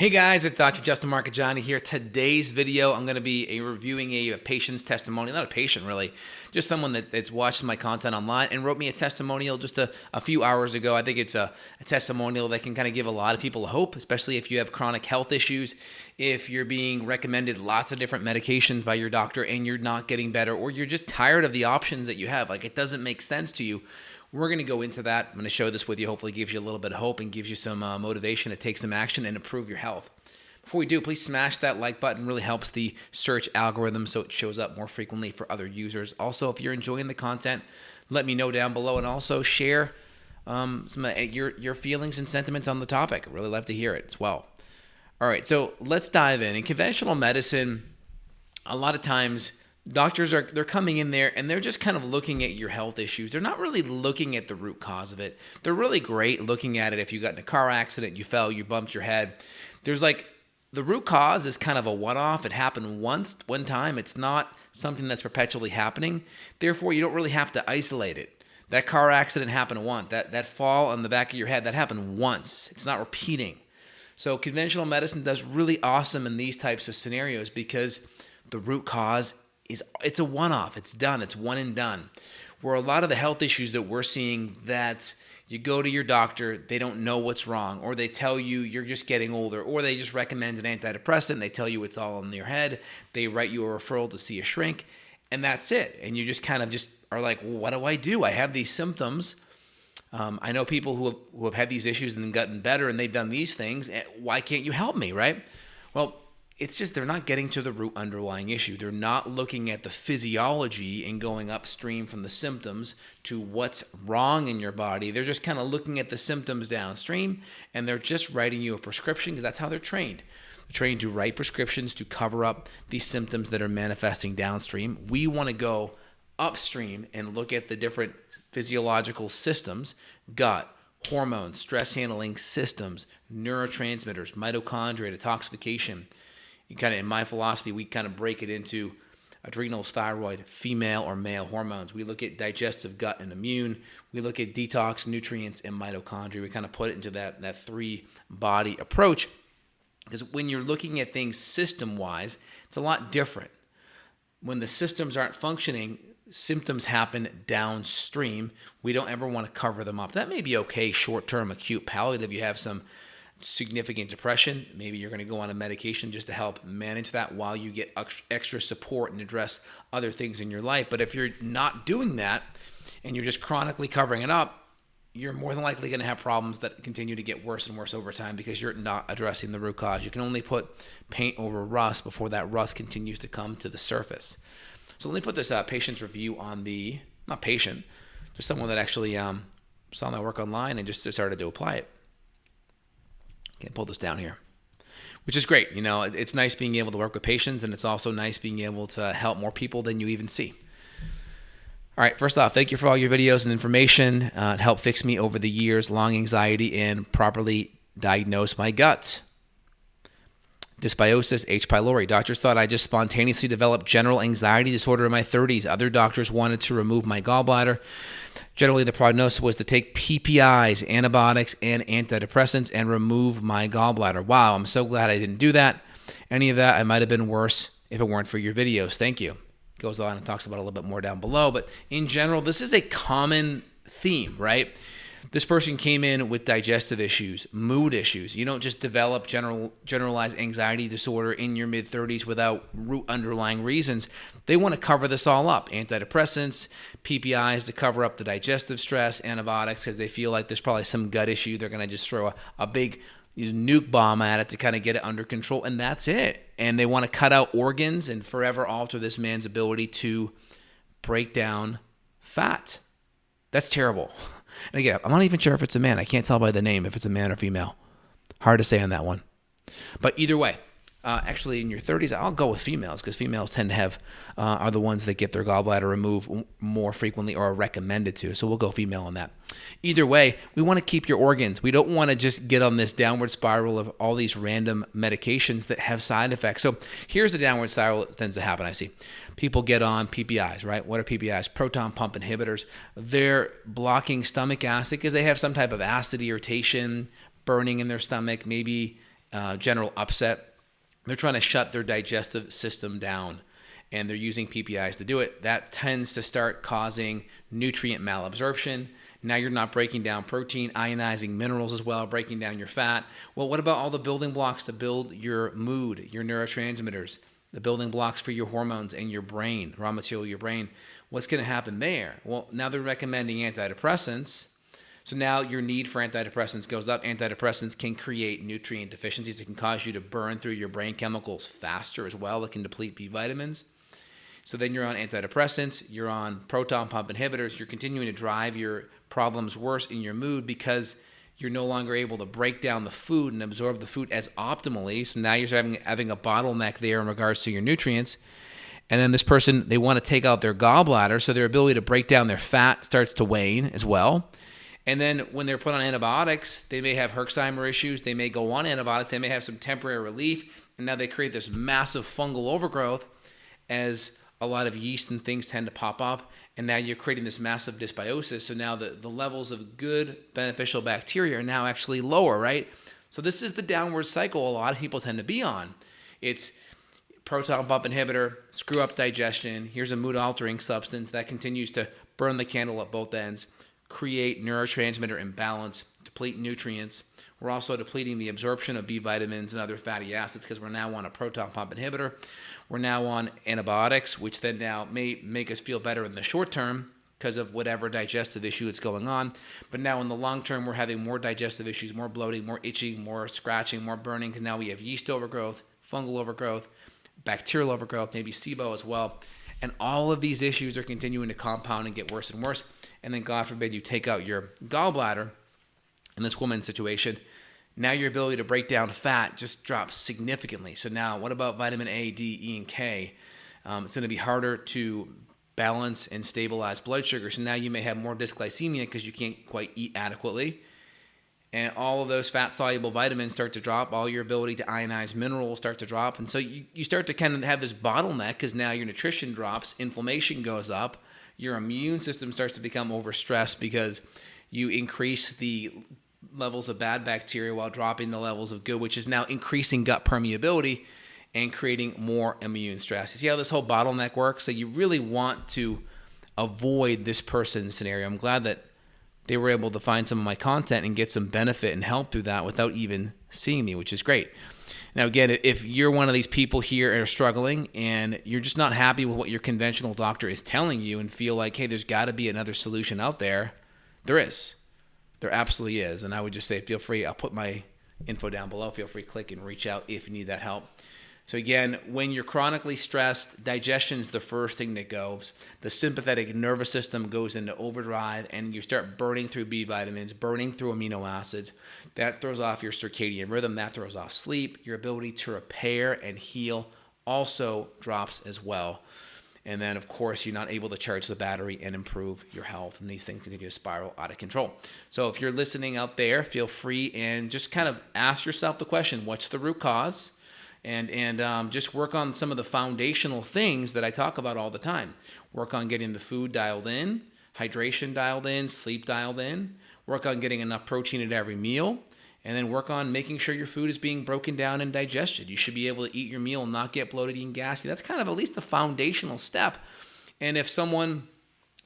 Hey guys, it's Dr. Justin Marchegiani here. Today's video, I'm going to be reviewing a patient's testimonial. Not a patient, really. Just someone that's watched my content online and wrote me a testimonial just a few hours ago. I think it's a testimonial that can kind of give a lot of people hope, especially if you have chronic health issues, if you're being recommended lots of different medications by your doctor and you're not getting better, or you're just tired of the options that you have. Like, it doesn't make sense to you. We're going to go into that. I'm going to share this with you. Hopefully it gives you a little bit of hope and gives you some motivation to take some action and improve your health. Before we do, please smash that like button. It really helps the search algorithm so it shows up more frequently for other users. Also, if you're enjoying the content, let me know down below, and also share some of your feelings and sentiments on the topic. I'd really love to hear it as well. All right, so let's dive in. In conventional medicine, a lot of times doctors they're coming in there and they're just kind of looking at your health issues. They're not really looking at the root cause of it. They're really great looking at it if you got in a car accident, you fell, you bumped your head. There's like the root cause is kind of a one-off. It happened one time. It's not something that's perpetually happening. Therefore, you don't really have to isolate it. That car accident happened once. That fall on the back of your head, that happened once. It's not repeating. So conventional medicine does really awesome in these types of scenarios because the root cause it's a one-off. It's done. It's one and done. Where a lot of the health issues that we're seeing, that you go to your doctor, they don't know what's wrong, or they tell you you're just getting older, or they just recommend an antidepressant. They tell you it's all in your head. They write you a referral to see a shrink, and that's it. And you just kind of just are like, well, what do I do? I have these symptoms. I know people who have had these issues and gotten better, and they've done these things. Why can't you help me, right? Well, it's just they're not getting to the root underlying issue. They're not looking at the physiology and going upstream from the symptoms to what's wrong in your body. They're just kind of looking at the symptoms downstream, and they're just writing you a prescription because that's how they're trained. They're trained to write prescriptions to cover up these symptoms that are manifesting downstream. We want to go upstream and look at the different physiological systems: gut, hormones, stress handling systems, neurotransmitters, mitochondria, detoxification. In my philosophy, we kind of break it into adrenals, thyroid, female or male hormones. We look at digestive, gut, and immune. We look at detox, nutrients, and mitochondria. We kind of put it into that three-body approach because when you're looking at things system-wise, it's a lot different. When the systems aren't functioning, symptoms happen downstream. We don't ever want to cover them up. That may be okay short-term, acute, palliative. You have some significant depression, maybe you're going to go on a medication just to help manage that while you get extra support and address other things in your life. But if you're not doing that and you're just chronically covering it up, you're more than likely going to have problems that continue to get worse and worse over time because you're not addressing the root cause. You can only put paint over rust before that rust continues to come to the surface. So let me put this patient's review on not patient, just someone that actually saw my work online and just started to apply it. Can't pull this down here, which is great. You know, it's nice being able to work with patients, and it's also nice being able to help more people than you even see. All right, first off, thank you for all your videos and information. It helped fix me over the years, long anxiety, and properly diagnose my gut. Dysbiosis H. pylori. Doctors thought I just spontaneously developed general anxiety disorder in my 30s. Other doctors wanted to remove my gallbladder. Generally, the prognosis was to take PPIs, antibiotics, and antidepressants and remove my gallbladder. Wow, I'm so glad I didn't do that. Any of that, I might have been worse if it weren't for your videos. Thank you. Goes on and talks about it a little bit more down below. But in general, this is a common theme, right? This person came in with digestive issues, mood issues. You don't just develop generalized anxiety disorder in your mid-30s without root underlying reasons. They want to cover this all up. Antidepressants, PPIs to cover up the digestive stress, antibiotics because they feel like there's probably some gut issue. They're going to just throw a big nuke bomb at it to kind of get it under control, and that's it. And they want to cut out organs and forever alter this man's ability to break down fat. That's terrible. And again, I'm not even sure if it's a man. I can't tell by the name if it's a man or female. Hard to say on that one. But either way, actually in your 30s, I'll go with females because females tend to have, are the ones that get their gallbladder removed more frequently or are recommended to. So we'll go female on that. Either way, we want to keep your organs. We don't want to just get on this downward spiral of all these random medications that have side effects. So here's the downward spiral that tends to happen, I see. People get on PPIs, right? What are PPIs? Proton pump inhibitors. They're blocking stomach acid because they have some type of acid irritation, burning in their stomach, maybe general upset. They're trying to shut their digestive system down, and they're using PPIs to do it. That tends to start causing nutrient malabsorption. Now you're not breaking down protein, ionizing minerals as well, breaking down your fat. Well, what about all the building blocks to build your mood, your neurotransmitters, the building blocks for your hormones and your brain, raw material of your brain? What's going to happen there? Well, now they're recommending antidepressants. So now your need for antidepressants goes up. Antidepressants can create nutrient deficiencies. It can cause you to burn through your brain chemicals faster as well. It can deplete B vitamins. So then you're on antidepressants, you're on proton pump inhibitors, you're continuing to drive your problems worse in your mood because you're no longer able to break down the food and absorb the food as optimally. So now you're having a bottleneck there in regards to your nutrients. And then this person, they want to take out their gallbladder, so their ability to break down their fat starts to wane as well. And then when they're put on antibiotics, they may have Herxheimer issues, they may go on antibiotics, they may have some temporary relief, and now they create this massive fungal overgrowth as a lot of yeast and things tend to pop up, and now you're creating this massive dysbiosis. So now the levels of good beneficial bacteria are now actually lower, right? So this is the downward cycle a lot of people tend to be on. It's proton pump inhibitor, screw up digestion, here's a mood altering substance that continues to burn the candle at both ends, create neurotransmitter imbalance, deplete nutrients. We're also depleting the absorption of B vitamins and other fatty acids because we're now on a proton pump inhibitor. We're now on antibiotics, which then now may make us feel better in the short term because of whatever digestive issue that's going on. But now in the long term, we're having more digestive issues, more bloating, more itching, more scratching, more burning, because now we have yeast overgrowth, fungal overgrowth, bacterial overgrowth, maybe SIBO as well. And all of these issues are continuing to compound and get worse and worse. And then God forbid you take out your gallbladder in this woman's situation. Now your ability to break down fat just drops significantly. So now what about vitamin A, D, E, and K? It's going to be harder to balance and stabilize blood sugar. So now you may have more dysglycemia because you can't quite eat adequately. And all of those fat-soluble vitamins start to drop. All your ability to ionize minerals start to drop. And so you start to kind of have this bottleneck because now your nutrition drops, inflammation goes up, your immune system starts to become overstressed because you increase the levels of bad bacteria while dropping the levels of good, which is now increasing gut permeability and creating more immune stress. You see how this whole bottleneck works? So you really want to avoid this person's scenario. I'm glad that they were able to find some of my content and get some benefit and help through that without even seeing me, which is great. Now, again, if you're one of these people here and are struggling and you're just not happy with what your conventional doctor is telling you and feel like, hey, there's got to be another solution out there, there is. There absolutely is. And I would just say, feel free. I'll put my info down below. Feel free to click and reach out if you need that help. So again, when you're chronically stressed, digestion is the first thing that goes. The sympathetic nervous system goes into overdrive and you start burning through B vitamins, burning through amino acids. That throws off your circadian rhythm. That throws off sleep. Your ability to repair and heal also drops as well. And then, of course, you're not able to charge the battery and improve your health. And these things continue to spiral out of control. So if you're listening out there, feel free and just kind of ask yourself the question, what's the root cause? And just work on some of the foundational things that I talk about all the time. Work on getting the food dialed in, hydration dialed in, sleep dialed in. Work on getting enough protein at every meal. And then work on making sure your food is being broken down and digested. You should be able to eat your meal and not get bloated and gassy. That's kind of at least a foundational step. And if someone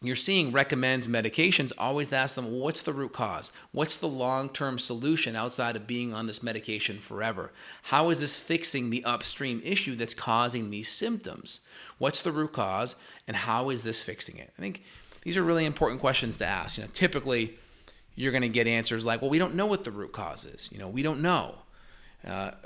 you're seeing recommends medications, always ask them, well, what's the root cause? What's the long-term solution outside of being on this medication forever? How is this fixing the upstream issue that's causing these symptoms? What's the root cause and how is this fixing it? I think these are really important questions to ask. Typically, you're going to get answers like, well, we don't know what the root cause is. We don't know.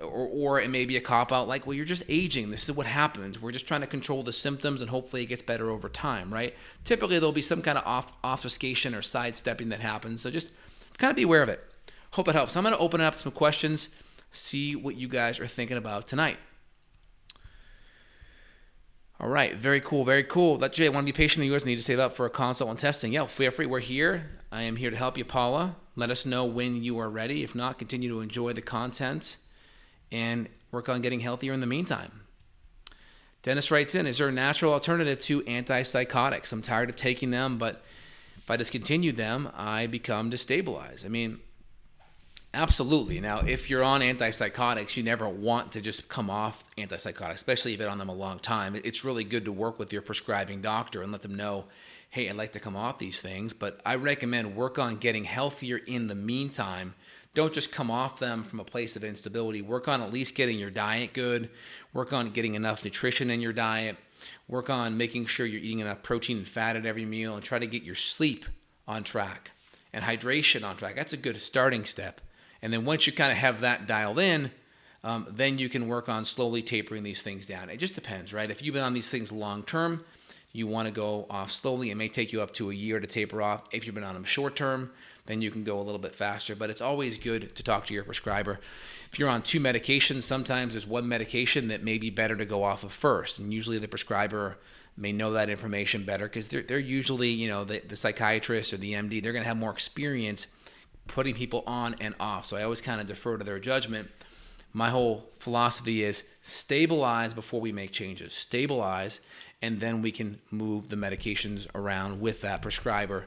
Or it may be a cop-out like, well, you're just aging. This is what happens. We're just trying to control the symptoms and hopefully it gets better over time, right? Typically, there'll be some kind of obfuscation or sidestepping that happens. So just kind of be aware of it. Hope it helps. I'm going to open up some questions, see what you guys are thinking about tonight. All right, very cool, very cool. That's Jay. I want to be patient in the U.S. Need to save up for a consult and testing. Yeah, feel free. We're here. I am here to help you, Paula. Let us know when you are ready. If not, continue to enjoy the content and work on getting healthier in the meantime. Dennis writes in, is there a natural alternative to antipsychotics? I'm tired of taking them, but if I discontinue them, I become destabilized. I mean, Absolutely. Now, if you're on antipsychotics, you never want to just come off antipsychotics, especially if you've been on them a long time. It's really good to work with your prescribing doctor and let them know, hey, I'd like to come off these things, but I recommend work on getting healthier in the meantime. Don't just come off them from a place of instability. Work on at least getting your diet good. Work on getting enough nutrition in your diet. Work on making sure you're eating enough protein and fat at every meal, and try to get your sleep on track and hydration on track. That's a good starting step. And then once you kind of have that dialed in, then you can work on slowly tapering these things down. It just depends, right? If you've been on these things long term, you want to go off slowly. It may take you up to a year to taper off. If you've been on them short term, then you can go a little bit faster. But it's always good to talk to your prescriber. If you're on 2 medications, sometimes there's one medication that may be better to go off of first. And usually the prescriber may know that information better because they're usually, the psychiatrist or the MD, they're going to have more experience putting people on and off. So I always kind of defer to their judgment. My whole philosophy is stabilize before we make changes. Stabilize, and then we can move the medications around with that prescriber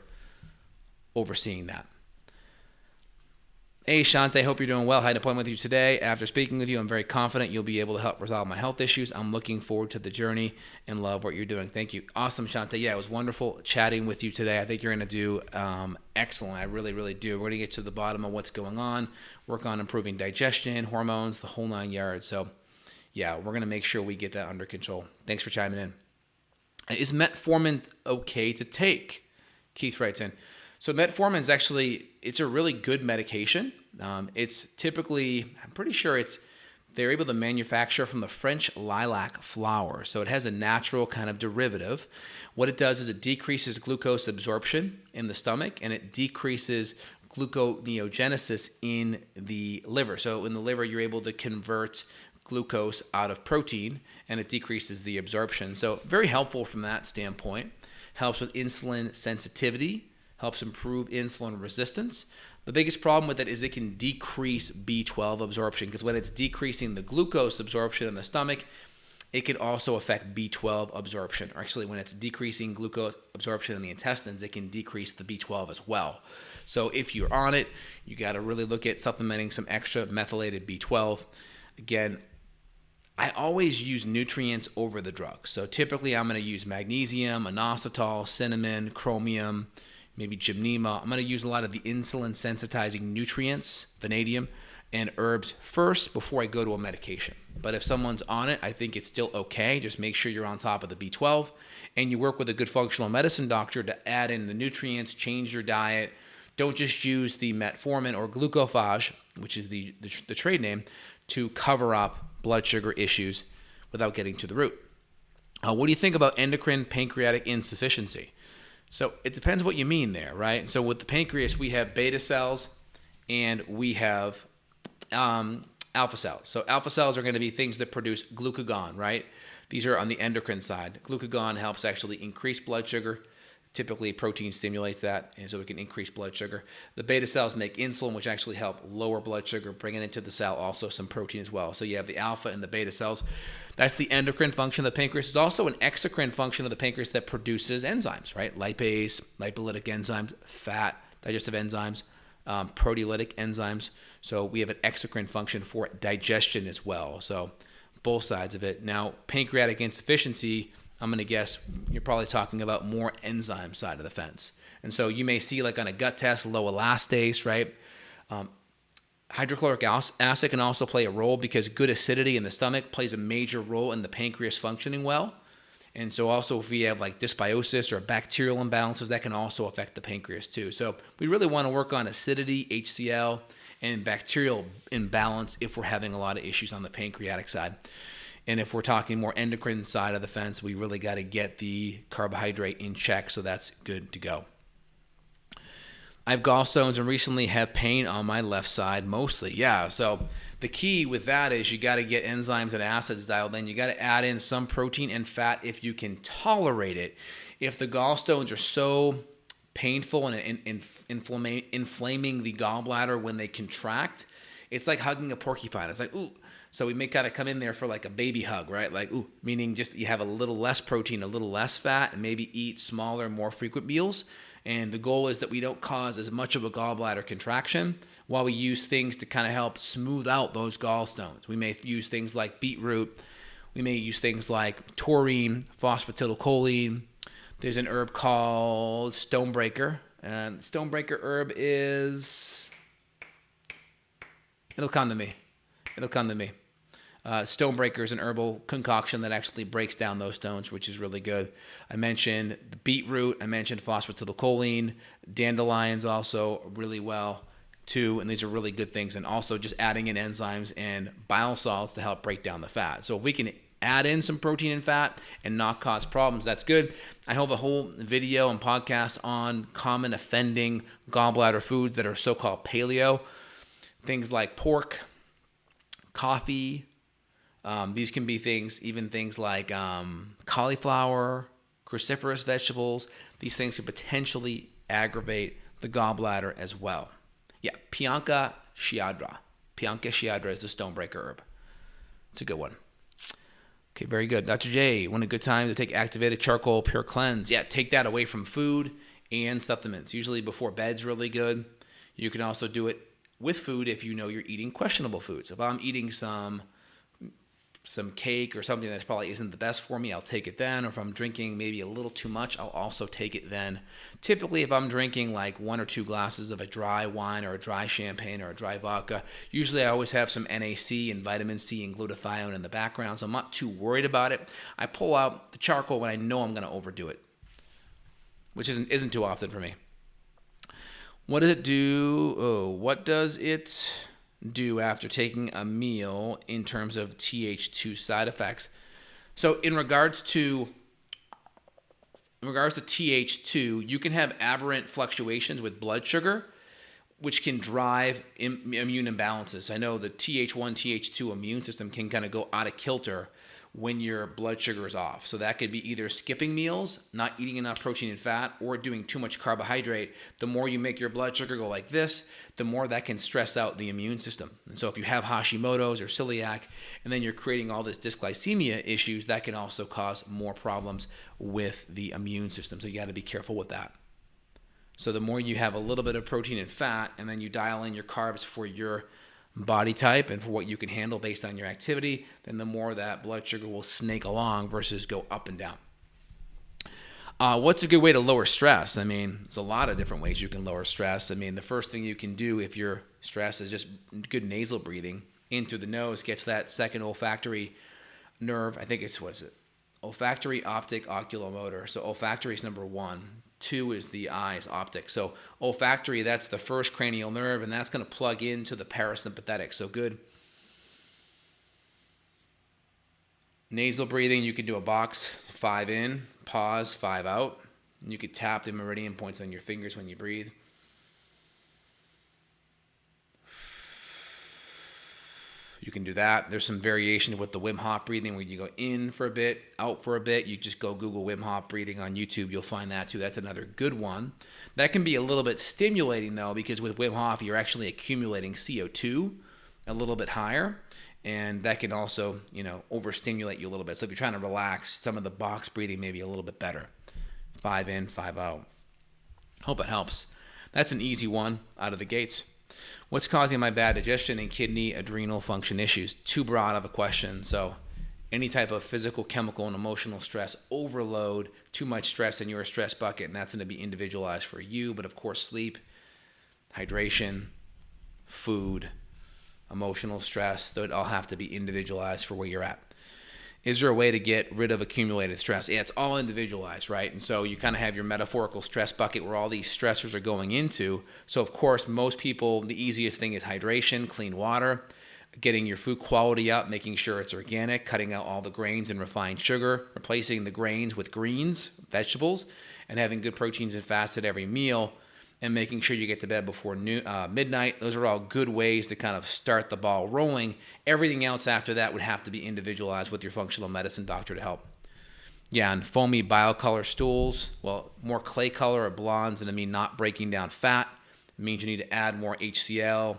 overseeing that. Hey, Shante, hope you're doing well. I had an appointment with you today. After speaking with you, I'm very confident you'll be able to help resolve my health issues. I'm looking forward to the journey and love what you're doing. Thank you. Awesome, Shante. Yeah, it was wonderful chatting with you today. I think you're going to do excellent. I really, really do. We're going to get to the bottom of what's going on, work on improving digestion, hormones, the whole 9 yards. So, yeah, we're going to make sure we get that under control. Thanks for chiming in. Is metformin okay to take? Keith writes in. So metformin is actually, it's a really good medication. It's typically, I'm pretty sure they're able to manufacture from the French lilac flower. So it has a natural kind of derivative. What it does is it decreases glucose absorption in the stomach, and it decreases gluconeogenesis in the liver. So in the liver, you're able to convert glucose out of protein, and it decreases the absorption. So very helpful from that standpoint. Helps with insulin sensitivity. Helps improve insulin resistance. The biggest problem with it is it can decrease B12 absorption, because when it's decreasing the glucose absorption in the stomach, it can also affect B12 absorption. Or actually, when it's decreasing glucose absorption in the intestines, it can decrease the B12 as well. So if you're on it, you got to really look at supplementing some extra methylated B12. Again, I always use nutrients over the drugs. So typically I'm going to use magnesium, inositol, cinnamon, chromium, maybe gymnema. I'm going to use a lot of the insulin sensitizing nutrients, vanadium, and herbs first before I go to a medication. But if someone's on it, I think it's still okay. Just make sure you're on top of the B12, and you work with a good functional medicine doctor to add in the nutrients, change your diet. Don't just use the metformin or glucophage, which is the trade name, to cover up blood sugar issues without getting to the root. What do you think about endocrine pancreatic insufficiency? So it depends what you mean there, right? So with the pancreas, we have beta cells and we have alpha cells. So alpha cells are going to be things that produce glucagon, right? These are on the endocrine side. Glucagon helps actually increase blood sugar. Typically, protein stimulates that, and so it can increase blood sugar. The beta cells make insulin, which actually help lower blood sugar, bring it into the cell, also some protein as well. So you have the alpha and the beta cells. That's the endocrine function of the pancreas. There's also an exocrine function of the pancreas that produces enzymes, right? Lipase, lipolytic enzymes, fat, digestive enzymes, proteolytic enzymes. So we have an exocrine function for digestion as well. So both sides of it. Now, pancreatic insufficiency, I'm going to guess you're probably talking about more enzyme side of the fence. And so you may see, like on a gut test, low elastase, right? Hydrochloric acid can also play a role because good acidity in the stomach plays a major role in the pancreas functioning well. And so also if we have like dysbiosis or bacterial imbalances, that can also affect the pancreas too. So we really want to work on acidity, HCl, and bacterial imbalance if we're having a lot of issues on the pancreatic side. And if we're talking more endocrine side of the fence, we really got to get the carbohydrate in check, so that's good to go. I have gallstones and recently have pain on my left side mostly. Yeah, so the key with that is you got to get enzymes and acids dialed in. You got to add in some protein and fat if you can tolerate it. If the gallstones are so painful and inflaming the gallbladder when they contract, it's like hugging a porcupine. It's like, ooh. So we may kind of come in there for like a baby hug, right? Like, ooh, meaning just you have a little less protein, a little less fat, and maybe eat smaller, more frequent meals. And the goal is that we don't cause as much of a gallbladder contraction while we use things to kind of help smooth out those gallstones. We may use things like beetroot. We may use things like taurine, phosphatidylcholine. There's an herb called stonebreaker. And stonebreaker herb is... It'll come to me. Stonebreaker is an herbal concoction that actually breaks down those stones, which is really good. I mentioned the beetroot. I mentioned phosphatidylcholine. Dandelions also really well too, and these are really good things. And also just adding in enzymes and bile salts to help break down the fat. So if we can add in some protein and fat and not cause problems, that's good. I have a whole video and podcast on common offending gallbladder foods that are so-called paleo. Things like pork, coffee. These can be things like cauliflower, cruciferous vegetables. These things could potentially aggravate the gallbladder as well. Yeah, Pancreatic is the stonebreaker herb. It's a good one. Okay, very good. Dr. J, when a good time to take activated charcoal pure cleanse? Yeah, take that away from food and supplements. Usually before bed's really good. You can also do it with food if you know you're eating questionable foods. If I'm eating some cake or something that probably isn't the best for me, I'll take it then. Or if I'm drinking maybe a little too much, I'll also take it then. Typically, if I'm drinking like 1 or 2 glasses of a dry wine or a dry champagne or a dry vodka, usually I always have some NAC and vitamin C and glutathione in the background, so I'm not too worried about it. I pull out the charcoal when I know I'm going to overdo it, which isn't too often for me. What does it do? What does it do after taking a meal in terms of Th2 side effects? So in regards to Th2, you can have aberrant fluctuations with blood sugar, which can drive immune imbalances. I know the Th1, Th2 immune system can kind of go out of kilter when your blood sugar is off. So that could be either skipping meals, not eating enough protein and fat, or doing too much carbohydrate. The more you make your blood sugar go like this, the more that can stress out the immune system. And so if you have Hashimoto's or celiac, and then you're creating all this dysglycemia issues, that can also cause more problems with the immune system. So you got to be careful with that. So the more you have a little bit of protein and fat, and then you dial in your carbs for your body type and for what you can handle based on your activity, then the more that blood sugar will snake along versus go up and down. What's a good way to lower stress? I mean, there's a lot of different ways you can lower stress. I mean, the first thing you can do if your stress is just good nasal breathing in through the nose, gets that second olfactory nerve. I think it's, olfactory, optic, oculomotor. So olfactory is number 1. 2 is the eyes, optic. So olfactory, that's the first cranial nerve, and that's going to plug into the parasympathetic. So good nasal breathing, you could do a box, 5 in, pause, 5 out. And you could tap the meridian points on your fingers when you breathe. You can do that. There's some variation with the Wim Hof breathing where you go in for a bit, out for a bit. You just go Google Wim Hof breathing on YouTube. You'll find that too. That's another good one. That can be a little bit stimulating though, because with Wim Hof, you're actually accumulating CO2 a little bit higher. And that can also, overstimulate you a little bit. So if you're trying to relax, some of the box breathing may be a little bit better. 5 in, 5 out. Hope it helps. That's an easy one out of the gates. What's causing my bad digestion and kidney adrenal function issues? Too broad of a question. So any type of physical, chemical, and emotional stress overload, too much stress in your stress bucket, and that's going to be individualized for you. But of course, sleep, hydration, food, emotional stress, they would all have to be individualized for where you're at. Is there a way to get rid of accumulated stress? Yeah, it's all individualized, right? And so you kind of have your metaphorical stress bucket where all these stressors are going into. So of course, most people, the easiest thing is hydration, clean water, getting your food quality up, making sure it's organic, cutting out all the grains and refined sugar, replacing the grains with greens, vegetables, and having good proteins and fats at every meal, and making sure you get to bed before midnight. Those are all good ways to kind of start the ball rolling. Everything else after that would have to be individualized with your functional medicine doctor to help. Yeah, and foamy bile color stools, well, more clay color or blondes, and I mean not breaking down fat. It means you need to add more HCl,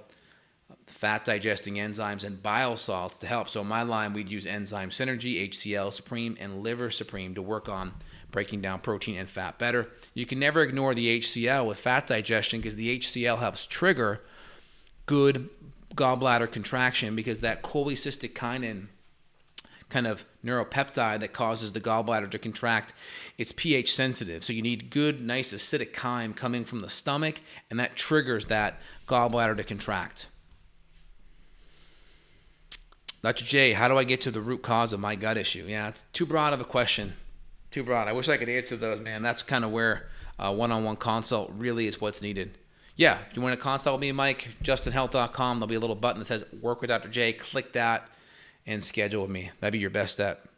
fat digesting enzymes, and bile salts to help. So in my line, we'd use Enzyme Synergy, HCl Supreme, and Liver Supreme to work on breaking down protein and fat better. You can never ignore the HCl with fat digestion because the HCl helps trigger good gallbladder contraction, because that cholecystokinin kind of neuropeptide that causes the gallbladder to contract, it's pH sensitive. So you need good, nice acidic chyme coming from the stomach, and that triggers that gallbladder to contract. Dr. J, how do I get to the root cause of my gut issue? Yeah, it's too broad of a question. Too broad. I wish I could answer those, man. That's kind of where one-on-one consult really is what's needed. Yeah, if you want to consult with me, Mike, justinhealth.com, there'll be a little button that says work with Dr. J. Click that and schedule with me. That'd be your best step.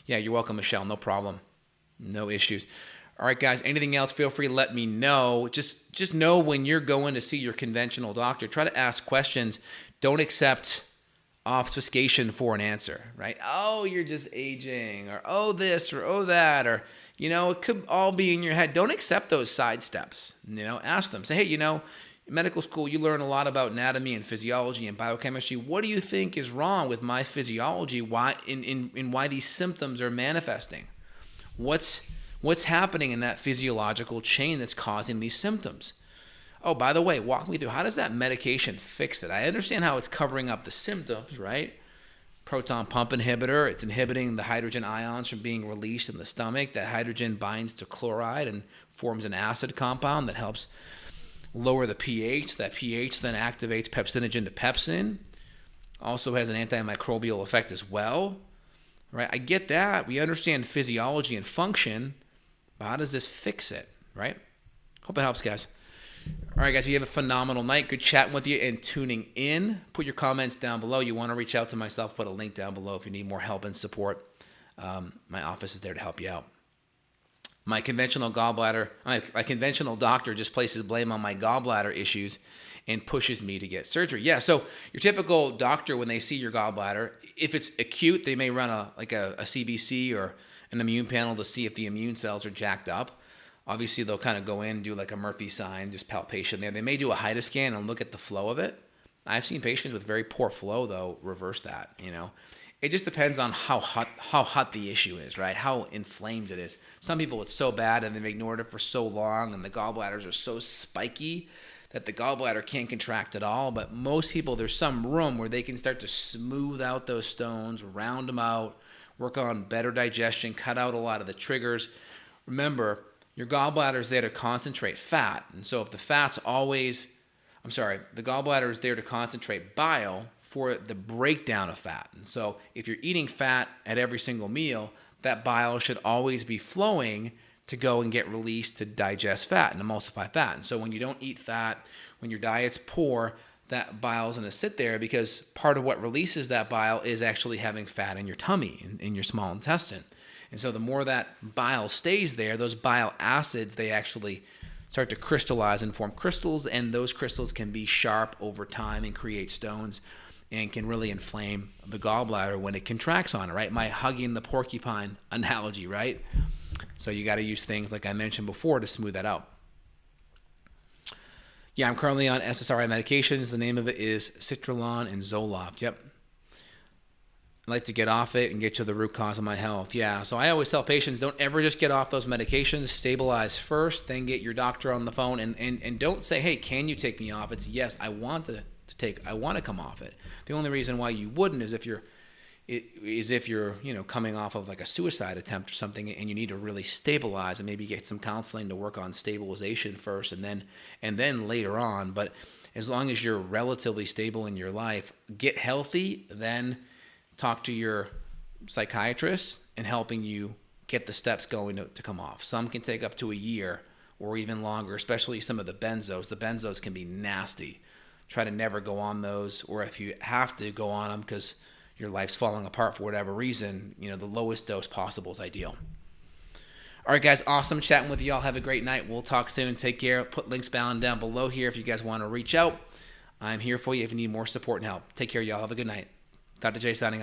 Yeah, you're welcome, Michelle. No problem. No issues. All right, guys, anything else, feel free to let me know. Just know when you're going to see your conventional doctor, try to ask questions. Don't accept obfuscation for an answer, right? Oh, you're just aging, or oh, this, or oh, that, or, it could all be in your head. Don't accept those side steps. Ask them. Say, hey, in medical school, you learn a lot about anatomy and physiology and biochemistry. What do you think is wrong with my physiology? Why why these symptoms are manifesting? What's happening in that physiological chain that's causing these symptoms? Oh, by the way, walk me through, how does that medication fix it? I understand how it's covering up the symptoms, right? Proton pump inhibitor, it's inhibiting the hydrogen ions from being released in the stomach. That hydrogen binds to chloride and forms an acid compound that helps lower the pH. That pH then activates pepsinogen to pepsin. Also has an antimicrobial effect as well, right? I get that. We understand physiology and function, but how does this fix it, right? Hope it helps, guys. All right, guys, you have a phenomenal night. Good chatting with you and tuning in. Put your comments down below. You want to reach out to myself, put a link down below if you need more help and support. My office is there to help you out. My conventional doctor just places blame on my gallbladder issues and pushes me to get surgery. Yeah, so your typical doctor, when they see your gallbladder, if it's acute, they may run a CBC or an immune panel to see if the immune cells are jacked up. Obviously, they'll kind of go in and do like a Murphy sign, just palpation there. They may do a HIDA scan and look at the flow of it. I've seen patients with very poor flow, though, reverse that, It just depends on how hot the issue is, right? How inflamed it is. Some people, it's so bad and they've ignored it for so long, and the gallbladders are so spiky that the gallbladder can't contract at all. But most people, there's some room where they can start to smooth out those stones, round them out, work on better digestion, cut out a lot of the triggers. Remember, your gallbladder is there to concentrate fat. And so if the the gallbladder is there to concentrate bile for the breakdown of fat. And so if you're eating fat at every single meal, that bile should always be flowing to go and get released to digest fat and emulsify fat. And so when you don't eat fat, when your diet's poor, that bile is going to sit there, because part of what releases that bile is actually having fat in your tummy, in your small intestine. And so the more that bile stays there, those bile acids, they actually start to crystallize and form crystals, and those crystals can be sharp over time and create stones and can really inflame the gallbladder when it contracts on it, right? My hugging the porcupine analogy, right? So you got to use things like I mentioned before to smooth that out. Yeah, I'm currently on SSRI medications. The name of it is Citralon and Zoloft. Yep. I like to get off it and get to the root cause of my health. Yeah, so I always tell patients, don't ever just get off those medications. Stabilize first, then get your doctor on the phone, and don't say, hey, can you take me off? It's yes, I want to come off it. The only reason why you wouldn't is if you're coming off of like a suicide attempt or something, and you need to really stabilize and maybe get some counseling to work on stabilization first, and then later on. But as long as you're relatively stable in your life, get healthy, then talk to your psychiatrist and helping you get the steps going to come off. Some can take up to a year or even longer, especially some of the benzos. The benzos can be nasty. Try to never go on those, or if you have to go on them because your life's falling apart for whatever reason, the lowest dose possible is ideal. All right, guys, awesome chatting with you all. Have a great night. We'll talk soon. Take care. Put links down below here if you guys want to reach out. I'm here for you if you need more support and help. Take care, y'all. Have a good night. Dr. J signing off.